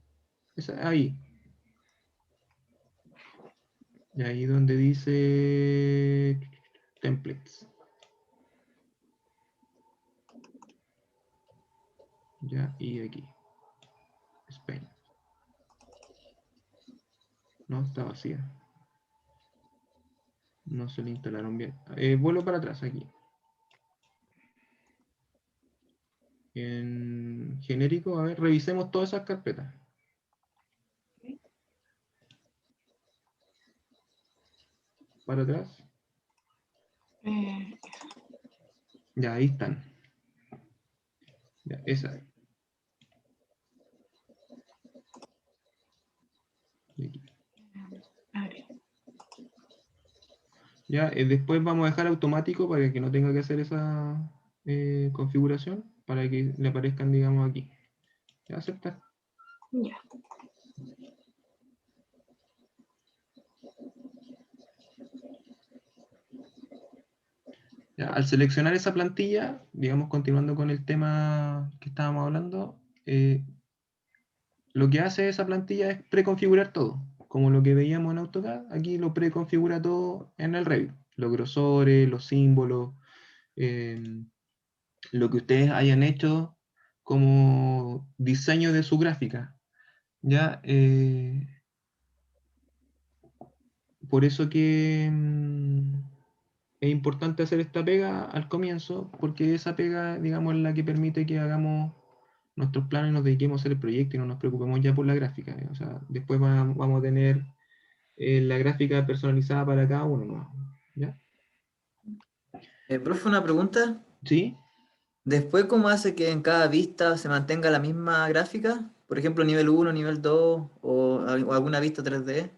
Ahí. Y ahí donde dice Templates. Ya, y aquí. Spain. No, está vacía. No se le instalaron bien. Vuelvo para atrás aquí. En genérico, a ver, revisemos todas esas carpetas. Para atrás. Ya, ahí están. Ya, esa. Y aquí. A ver. Ya, después vamos a dejar automático para que no tenga que hacer esa configuración, para que le aparezcan, digamos, aquí. Ya, aceptar. Ya. Ya, al seleccionar esa plantilla, digamos, continuando con el tema que estábamos hablando, lo que hace esa plantilla es preconfigurar todo. Como lo que veíamos en AutoCAD, aquí lo preconfigura todo en el Revit. los grosores, los símbolos, lo que ustedes hayan hecho como diseño de su gráfica. ¿Ya? Por eso que es importante hacer esta pega al comienzo, porque esa pega, digamos, es la que permite que hagamos nuestros planes, nos dediquemos a hacer el proyecto y no nos preocupemos ya por la gráfica. O sea, después vamos a tener la gráfica personalizada para cada uno, ¿no? ¿Ya? Profe, una pregunta. ¿Sí? Después, ¿cómo hace que en cada vista se mantenga la misma gráfica? Por ejemplo, nivel 1, nivel 2 o alguna vista 3D.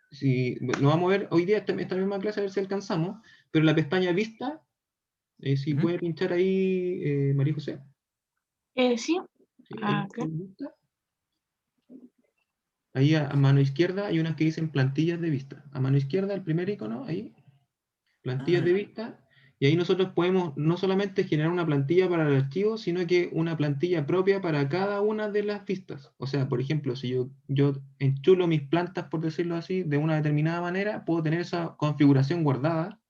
Si lo vamos a ver hoy día, esta misma clase, a ver si alcanzamos, pero la pestaña vista, si Ujú. puede pinchar ahí, María José. Sí, Sí, ahí acá. está vista. Ahí a mano izquierda hay unas que dicen plantillas de vista. A mano izquierda, el primer icono, ahí, plantillas de vista. Y ahí nosotros podemos no solamente generar una plantilla para el archivo, sino que una plantilla propia para cada una de las vistas. O sea, por ejemplo, si yo enchulo mis plantas, por decirlo así, de una determinada manera, puedo tener esa configuración guardada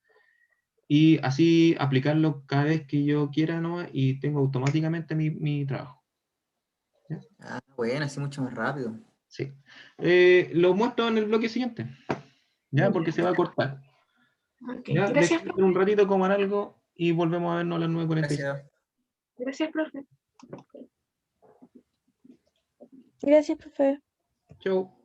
y así aplicarlo cada vez que yo quiera nomás y tengo automáticamente mi trabajo. ¿Ya? Ah, bueno, así mucho más rápido. Sí. Lo muestro en el bloque siguiente, ¿ya? Porque se va a cortar. Ok, Ya, gracias, déjenme un ratito comer algo y volvemos a vernos a las 9:45. Gracias. Gracias, profe. Gracias, profe. Chau.